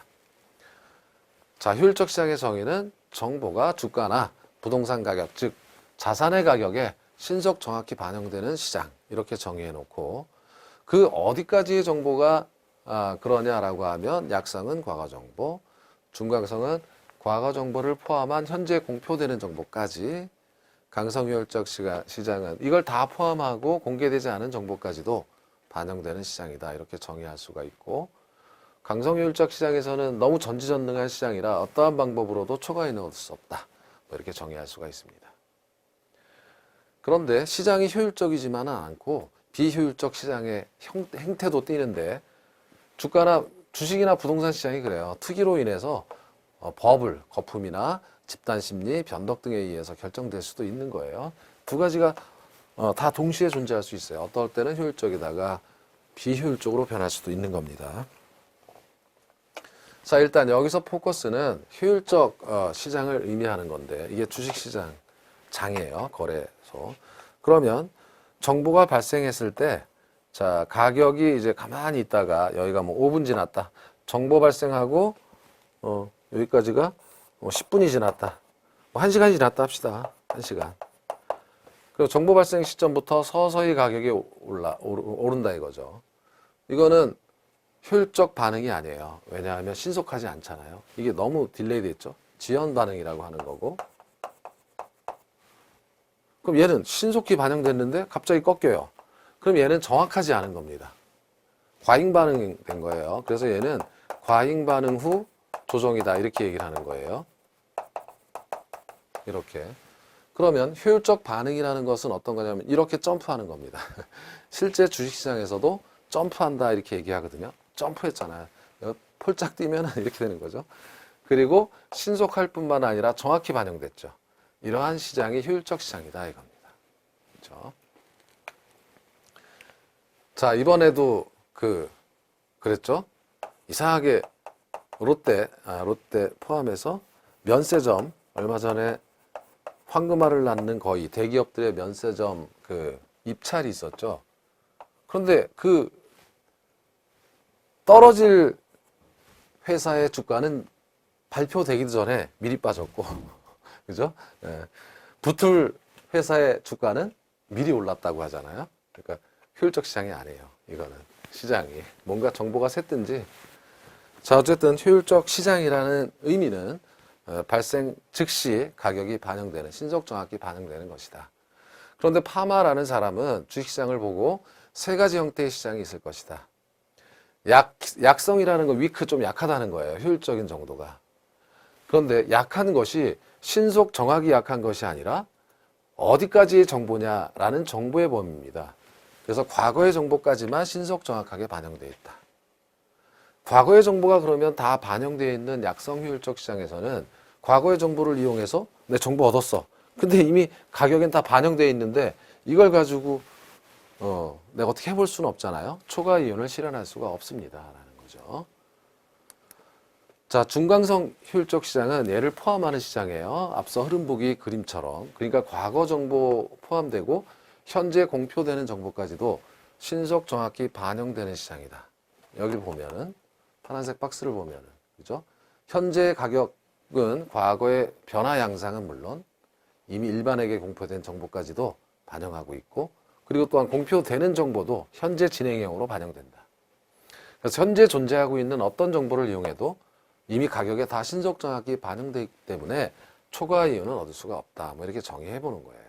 자, 효율적 시장의 정의는 정보가 주가나 부동산 가격, 즉 자산의 가격에 신속 정확히 반영되는 시장, 이렇게 정의해 놓고, 그 어디까지의 정보가 그러냐라고 하면 약성은 과거 정보, 중강성은 과거 정보를 포함한 현재 공표되는 정보까지, 강성효율적 시장은 이걸 다 포함하고 공개되지 않은 정보까지도 반영되는 시장이다, 이렇게 정의할 수가 있고, 강성효율적 시장에서는 너무 전지전능한 시장이라 어떠한 방법으로도 초과이익을 얻을 수 없다, 뭐 이렇게 정의할 수가 있습니다. 그런데 시장이 효율적이지만은 않고 비효율적 시장의 행태도 띠는데, 주가나 주식이나 부동산 시장이 그래요. 투기로 인해서 거품이나 집단 심리, 변덕 등에 의해서 결정될 수도 있는 거예요. 두 가지가 다 동시에 존재할 수 있어요. 어떨 때는 효율적이다가 비효율적으로 변할 수도 있는 겁니다. 자, 일단 여기서 포커스는 효율적 시장을 의미하는 건데, 이게 주식시장 장이에요. 거래소. 그러면 정보가 발생했을 때, 자, 가격이 이제 가만히 있다가 여기가 뭐 5분 지났다. 정보 발생하고 여기까지가 10분이 지났다. 뭐 1시간이 지났다 합시다. 1시간. 그리고 정보 발생 시점부터 서서히 가격이 오른다 이거죠. 이거는 효율적 반응이 아니에요. 왜냐하면 신속하지 않잖아요. 이게 너무 딜레이 됐죠. 지연 반응이라고 하는 거고. 그럼 얘는 신속히 반영됐는데 갑자기 꺾여요. 그럼 얘는 정확하지 않은 겁니다. 과잉 반응이 된 거예요. 그래서 얘는 과잉 반응 후 조정이다, 이렇게 얘기를 하는 거예요. 이렇게. 그러면 효율적 반응이라는 것은 어떤 거냐면 이렇게 점프하는 겁니다. 실제 주식시장에서도 점프한다, 이렇게 얘기하거든요. 점프했잖아요. 폴짝 뛰면 이렇게 되는 거죠. 그리고 신속할 뿐만 아니라 정확히 반영됐죠. 이러한 시장이 효율적 시장이다, 이겁니다. 그렇죠? 자, 이번에도 그랬죠? 이상하게 롯데 포함해서 면세점, 얼마 전에 황금알을 낳는 거의 대기업들의 면세점 입찰이 있었죠. 그런데 떨어질 회사의 주가는 발표되기도 전에 미리 빠졌고, 그죠? 예. 붙을 회사의 주가는 미리 올랐다고 하잖아요. 그러니까 효율적 시장이 아니에요. 이거는 시장이 뭔가 정보가 샜든지. 자, 어쨌든 효율적 시장이라는 의미는 발생 즉시 가격이 반영되는, 신속 정확히 반영되는 것이다. 그런데 파마라는 사람은 주식시장을 보고 세 가지 형태의 시장이 있을 것이다. 약성이라는 건 위크, 좀 약하다는 거예요. 효율적인 정도가. 그런데 약한 것이 신속 정확히 약한 것이 아니라 어디까지의 정보냐라는 정보의 범위입니다. 그래서 과거의 정보까지만 신속 정확하게 반영되어 있다. 과거의 정보가 그러면 다 반영되어 있는 약성 효율적 시장에서는 과거의 정보를 이용해서 내 정보 얻었어. 근데 이미 가격엔 다 반영되어 있는데 이걸 가지고 내가 어떻게 해볼 수는 없잖아요. 초과 이윤을 실현할 수가 없습니다. 라는 거죠. 자, 중강성 효율적 시장은 얘를 포함하는 시장이에요. 앞서 흐름 보기 그림처럼. 그러니까 과거 정보 포함되고 현재 공표되는 정보까지도 신속 정확히 반영되는 시장이다. 여기 보면은 파란색 박스를 보면은, 그죠? 현재 가격은 과거의 변화 양상은 물론 이미 일반에게 공표된 정보까지도 반영하고 있고, 그리고 또한 공표되는 정보도 현재 진행형으로 반영된다. 그래서 현재 존재하고 있는 어떤 정보를 이용해도 이미 가격에 다 신속 정확히 반영되기 때문에 초과 이윤은 얻을 수가 없다. 뭐 이렇게 정의해 보는 거예요.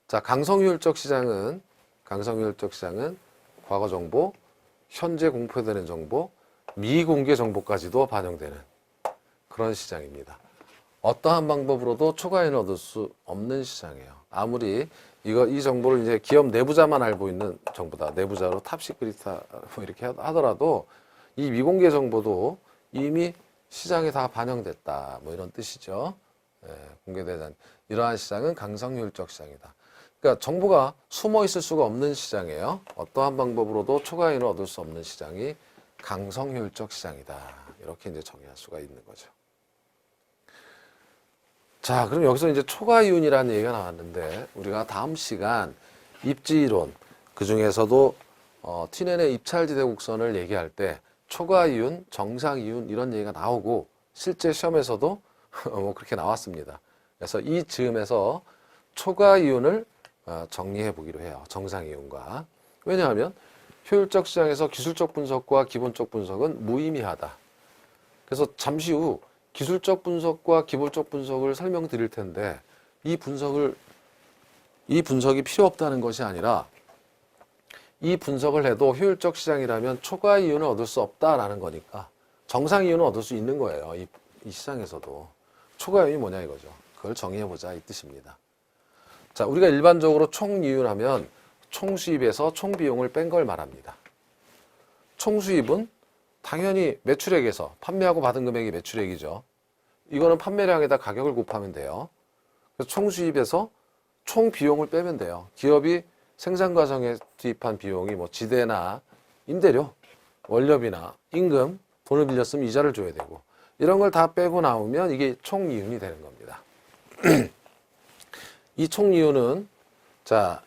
자, 강성효율적 시장은 과거 정보, 현재 공표되는 정보, 미공개 정보까지도 반영되는 그런 시장입니다. 어떠한 방법으로도 초과이익을 얻을 수 없는 시장이에요. 아무리 이 정보를 이제 기업 내부자만 알고 있는 정보다. 내부자로 탑시크릿 뭐 이렇게 하더라도 이 미공개 정보도 이미 시장에 다 반영됐다. 뭐 이런 뜻이죠. 공개되는 이러한 시장은 강성효율적 시장이다. 그러니까 정보가 숨어 있을 수가 없는 시장이에요. 어떠한 방법으로도 초과이익을 얻을 수 없는 시장이 강성효율적 시장이다. 이렇게 이제 정의할 수가 있는 거죠. 자, 그럼 여기서 이제 초과이윤이라는 얘기가 나왔는데, 우리가 다음 시간 입지이론, 그 중에서도 틴넨의 입찰지대 곡선을 얘기할 때 초과이윤, 정상이윤 이런 얘기가 나오고 실제 시험에서도 뭐 그렇게 나왔습니다. 그래서 이 즈음에서 초과이윤을 정리해 보기로 해요. 정상이윤과. 왜냐하면 효율적 시장에서 기술적 분석과 기본적 분석은 무의미하다. 그래서 잠시 후 기술적 분석과 기본적 분석을 설명드릴 텐데 이 분석이 필요 없다는 것이 아니라 이 분석을 해도 효율적 시장이라면 초과 이윤을 얻을 수 없다라는 거니까 정상 이윤을 얻을 수 있는 거예요. 이 시장에서도. 초과 이윤이 뭐냐 이거죠. 그걸 정의해보자 이 뜻입니다. 자, 우리가 일반적으로 총 이윤하면 총 수입에서 총 비용을 뺀 걸 말합니다. 총 수입은 당연히 매출액에서 판매하고 받은 금액이 매출액이죠. 이거는 판매량에다 가격을 곱하면 돼요. 그래서 총 수입에서 총 비용을 빼면 돼요. 기업이 생산 과정에 투입한 비용이 뭐 지대나 임대료, 원료비나 임금, 돈을 빌렸으면 이자를 줘야 되고 이런 걸 다 빼고 나오면 이게 총 이윤이 되는 겁니다. 이 총 이윤은 자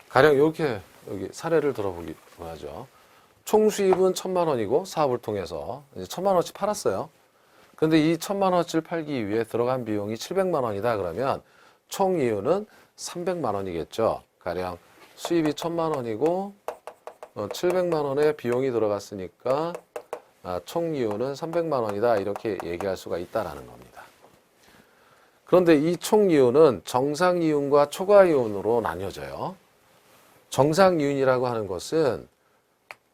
가령 이렇게 여기 사례를 들어보기 하죠. 총 수입은 1,000만 원이고 사업을 통해서 이제 1,000만 원씩 팔았어요. 그런데 이 1,000만 원어치를 팔기 위해 들어간 비용이 700만 원이다 그러면 총 이윤은 300만 원이겠죠. 가령 수입이 1,000만 원이고 700만 원의 비용이 들어갔으니까 총 이윤은 300만 원이다 이렇게 얘기할 수가 있다라는 겁니다. 그런데 이 총 이윤은 정상 이윤과 초과 이윤으로 나뉘어져요. 정상 이윤이라고 하는 것은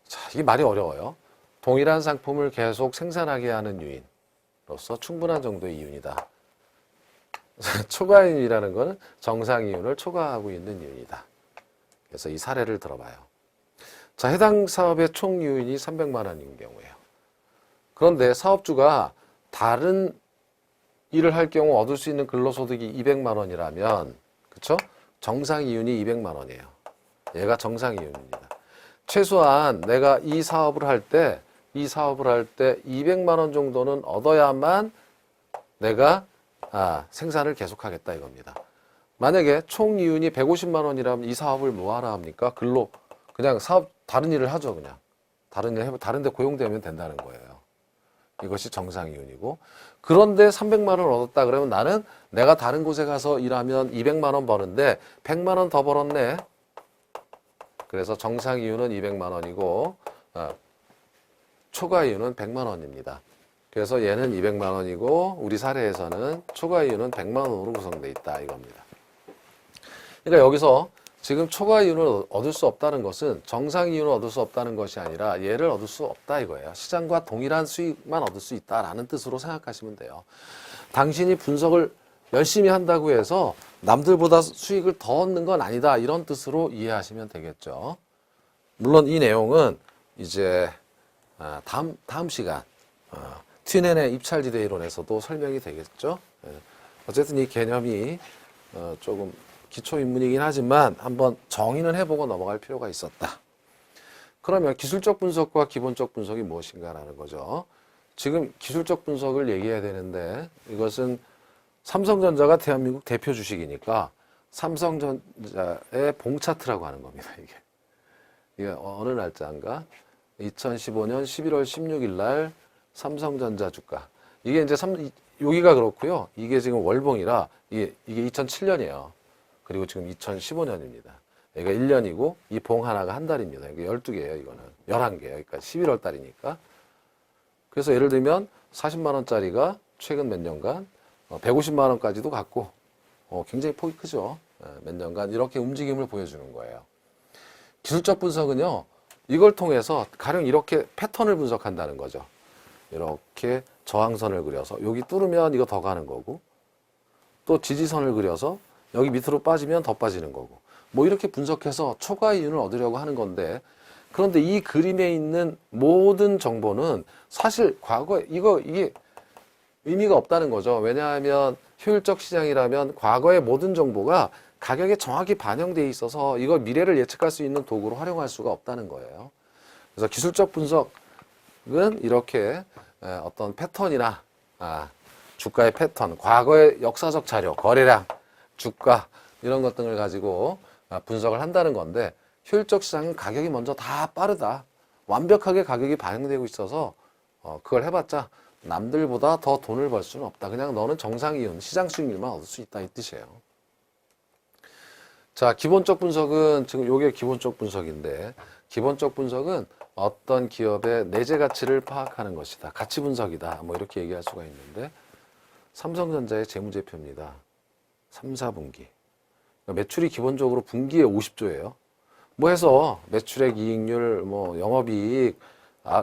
자, 이게 말이 어려워요. 동일한 상품을 계속 생산하게 하는 유인으로서 충분한 정도의 이윤이다. 초과 이윤이라는 것은 정상 이윤을 초과하고 있는 이윤이다. 그래서 이 사례를 들어봐요. 자, 해당 사업의 총 이윤이 300만 원인 경우예요. 그런데 사업주가 다른 일을 할 경우 얻을 수 있는 근로소득이 200만 원이라면 그쵸? 정상 이윤이 200만 원이에요. 얘가 정상 이윤입니다. 최소한 내가 이 사업을 할 때 200만 원 정도는 얻어야만 내가 생산을 계속하겠다 이겁니다. 만약에 총 이윤이 150만 원이라면 이 사업을 뭐하라 합니까? 그냥 사업 다른 일을 하죠. 그냥 다른 데 고용되면 된다는 거예요. 이것이 정상 이윤이고 그런데 300만 원 얻었다 그러면 나는 내가 다른 곳에 가서 일하면 200만 원 버는데 100만 원 더 벌었네. 그래서 정상 이윤은 200만 원이고 초과 이윤은 100만 원입니다. 그래서 얘는 200만 원이고 우리 사례에서는 초과 이윤은 100만 원으로 구성되어 있다 이겁니다. 그러니까 여기서 지금 초과 이윤을 얻을 수 없다는 것은 정상 이윤을 얻을 수 없다는 것이 아니라 얘를 얻을 수 없다 이거예요. 시장과 동일한 수익만 얻을 수 있다라는 뜻으로 생각하시면 돼요. 당신이 분석을 열심히 한다고 해서 남들보다 수익을 더 얻는 건 아니다 이런 뜻으로 이해하시면 되겠죠. 물론 이 내용은 이제 다음 시간 튜넨의 입찰지대 이론에서도 설명이 되겠죠. 어쨌든 이 개념이 조금 기초인문이긴 하지만 한번 정의는 해보고 넘어갈 필요가 있었다. 그러면 기술적 분석과 기본적 분석이 무엇인가라는 거죠. 지금 기술적 분석을 얘기해야 되는데 이것은 삼성전자가 대한민국 대표 주식이니까 삼성전자의 봉차트라고 하는 겁니다. 이게 어느 날짜인가? 2015년 11월 16일 날 삼성전자 주가. 이게 이제 여기가 그렇고요. 이게 지금 월봉이라 이게 2007년이에요. 그리고 지금 2015년입니다. 얘가 1년이고 이 봉 하나가 한 달입니다. 이게 12개예요, 이거는. 11개예요. 그러니까 11월 달이니까. 그래서 예를 들면 40만 원짜리가 최근 몇 년간 150만 원까지도 갔고 굉장히 폭이 크죠. 몇 년간 이렇게 움직임을 보여주는 거예요. 기술적 분석은요. 이걸 통해서 가령 이렇게 패턴을 분석한다는 거죠. 이렇게 저항선을 그려서 여기 뚫으면 이거 더 가는 거고 또 지지선을 그려서 여기 밑으로 빠지면 더 빠지는 거고 뭐 이렇게 분석해서 초과 이윤을 얻으려고 하는 건데 그런데 이 그림에 있는 모든 정보는 사실 과거에 이게 의미가 없다는 거죠. 왜냐하면 효율적 시장이라면 과거의 모든 정보가 가격에 정확히 반영되어 있어서 이걸 미래를 예측할 수 있는 도구로 활용할 수가 없다는 거예요. 그래서 기술적 분석은 이렇게 어떤 패턴이나 주가의 패턴, 과거의 역사적 자료, 거래량, 주가 이런 것 등을 가지고 분석을 한다는 건데 효율적 시장은 가격이 먼저 다 빠르다. 완벽하게 가격이 반영되고 있어서 그걸 해봤자 남들보다 더 돈을 벌 수는 없다. 그냥 너는 정상 이윤, 시장 수익률만 얻을 수 있다 이 뜻이에요. 자, 기본적 분석은 지금 요게 기본적 분석인데 기본적 분석은 어떤 기업의 내재 가치를 파악하는 것이다. 가치 분석이다. 뭐 이렇게 얘기할 수가 있는데 삼성전자의 재무제표입니다. 3, 4분기. 매출이 기본적으로 분기에 50조예요. 뭐 해서 매출액 이익률, 뭐 영업이익,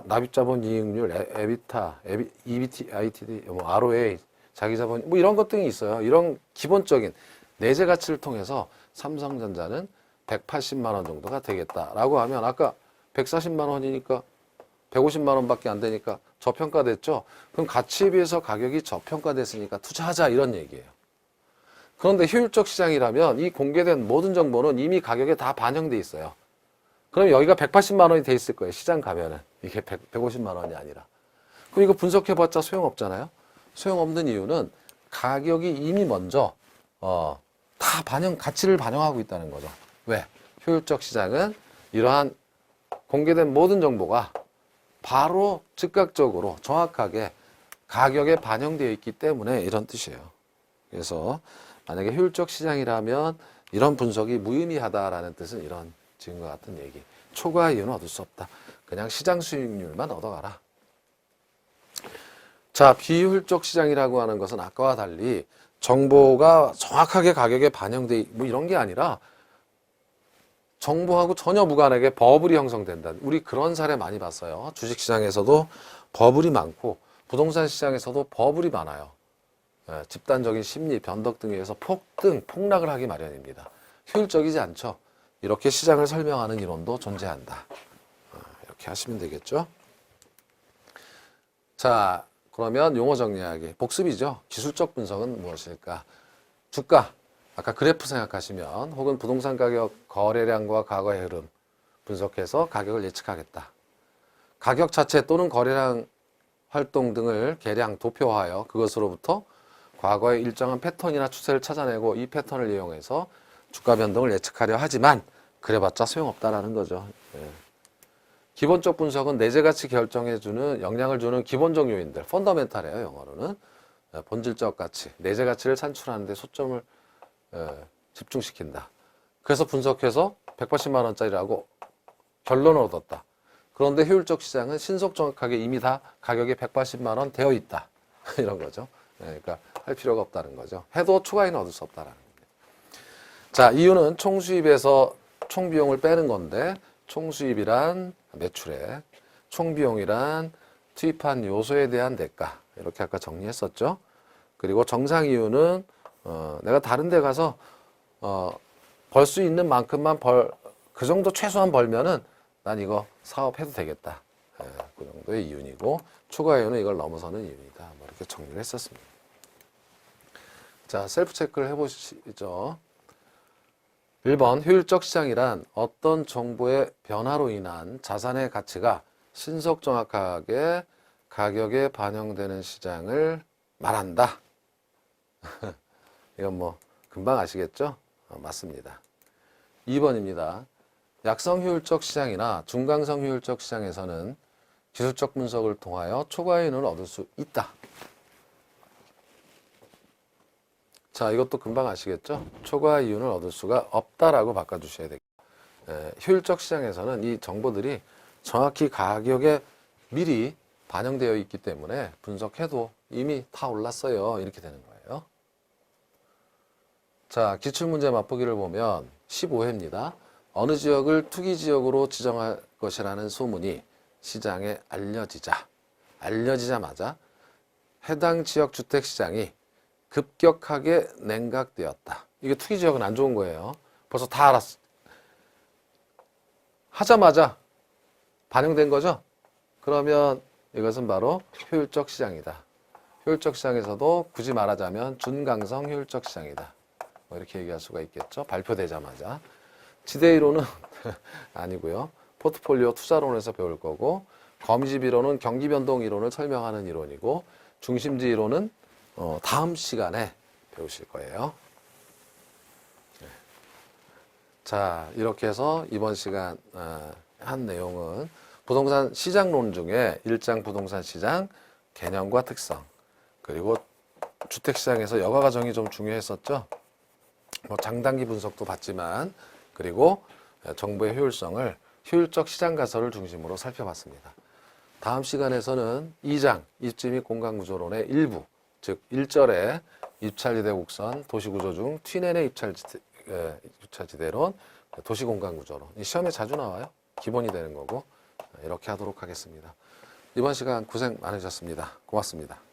납입자본 이익률, 에비타, EBT, ITD, 뭐 ROA, 자기자본 뭐 이런 것 등이 있어요. 이런 기본적인 내재 가치를 통해서 삼성전자는 180만 원 정도가 되겠다라고 하면 아까 140만 원이니까 150만 원밖에 안 되니까 저평가됐죠. 그럼 가치에 비해서 가격이 저평가됐으니까 투자하자 이런 얘기예요. 그런데 효율적 시장이라면 이 공개된 모든 정보는 이미 가격에 다 반영돼 있어요. 그럼 여기가 180만 원이 돼 있을 거예요. 시장 가면은. 이게 150만 원이 아니라. 그럼 이거 분석해봤자 소용없잖아요. 소용없는 이유는 가격이 이미 먼저 다 가치를 반영하고 있다는 거죠. 왜? 효율적 시장은 이러한 공개된 모든 정보가 바로 즉각적으로 정확하게 가격에 반영되어 있기 때문에 이런 뜻이에요. 그래서 만약에 효율적 시장이라면 이런 분석이 무의미하다라는 뜻은 이런 지금과 같은 얘기. 초과 이윤은 얻을 수 없다. 그냥 시장 수익률만 얻어가라. 자, 비효율적 시장이라고 하는 것은 아까와 달리 정보가 정확하게 가격에 반영돼 뭐 이런 게 아니라 정보하고 전혀 무관하게 버블이 형성된다. 우리 그런 사례 많이 봤어요. 주식시장에서도 버블이 많고 부동산 시장에서도 버블이 많아요. 집단적인 심리, 변덕 등에 의해서 폭락을 하기 마련입니다. 효율적이지 않죠. 이렇게 시장을 설명하는 이론도 존재한다. 이렇게 하시면 되겠죠. 자, 그러면 용어 정리하기. 복습이죠. 기술적 분석은 무엇일까? 주가, 아까 그래프 생각하시면 혹은 부동산 가격 거래량과 과거의 흐름 분석해서 가격을 예측하겠다. 가격 자체 또는 거래량 활동 등을 계량, 도표하여 그것으로부터 과거의 일정한 패턴이나 추세를 찾아내고 이 패턴을 이용해서 주가 변동을 예측하려 하지만 그래봤자 소용없다라는 거죠. 예. 기본적 분석은 내재 가치 결정해주는 영향을 주는 기본적 요인들, 펀더멘탈이에요. 영어로는 본질적 가치, 내재 가치를 산출하는 데 초점을 집중시킨다. 그래서 분석해서 180만 원짜리라고 결론을 얻었다. 그런데 효율적 시장은 신속 정확하게 이미 다 가격이 180만 원 되어 있다. 이런 거죠. 그러니까 할 필요가 없다는 거죠. 해도 초과이는 얻을 수 없다라는 겁니다. 자, 이유는 총수입에서 총비용을 빼는 건데 총수입이란 매출액, 총비용이란 투입한 요소에 대한 대가 이렇게 아까 정리했었죠. 그리고 정상 이유는 내가 다른 데 가서 벌 수 있는 만큼만 그 정도 최소한 벌면은 난 이거 사업해도 되겠다. 그 정도의 이윤이고 초과 이윤은 이걸 넘어서는 이윤이다. 뭐 이렇게 정리를 했었습니다. 자, 셀프 체크를 해보시죠. 1번 효율적 시장이란 어떤 정보의 변화로 인한 자산의 가치가 신속 정확하게 가격에 반영되는 시장을 말한다. 이건 뭐 금방 아시겠죠? 맞습니다. 2번입니다. 약성 효율적 시장이나 중강성 효율적 시장에서는 기술적 분석을 통하여 초과이윤을 얻을 수 있다. 자, 이것도 금방 아시겠죠? 초과 이윤을 얻을 수가 없다라고 바꿔주셔야 되겠죠. 효율적 시장에서는 이 정보들이 정확히 가격에 미리 반영되어 있기 때문에 분석해도 이미 다 올랐어요. 이렇게 되는 거예요. 자, 기출문제 맛보기를 보면 15회입니다. 어느 지역을 투기지역으로 지정할 것이라는 소문이 시장에 알려지자마자 해당 지역 주택시장이 급격하게 냉각되었다. 이게 투기지역은 안 좋은 거예요. 벌써 다 알았어. 하자마자 반영된 거죠? 그러면 이것은 바로 효율적 시장이다. 효율적 시장에서도 굳이 말하자면 준강성 효율적 시장이다. 뭐 이렇게 얘기할 수가 있겠죠. 발표되자마자. 지대이론은 아니고요. 포트폴리오 투자론에서 배울 거고 거미집 이론은 경기변동 이론을 설명하는 이론이고 중심지 이론은 다음 시간에 배우실 거예요. 자, 이렇게 해서 이번 시간 한 내용은 부동산 시장론 중에 1장 부동산 시장 개념과 특성, 그리고 주택시장에서 여가 과정이 좀 중요했었죠. 뭐 장단기 분석도 봤지만, 그리고 정부의 효율성을, 효율적 시장 가설을 중심으로 살펴봤습니다. 다음 시간에서는 2장 입지 및 공간구조론의 일부, 즉 1절에 입찰지대 곡선, 도시구조 중 튀넨의 입찰지대론, 도시공간구조론. 이 시험에 자주 나와요. 기본이 되는 거고. 이렇게 하도록 하겠습니다. 이번 시간 고생 많으셨습니다. 고맙습니다.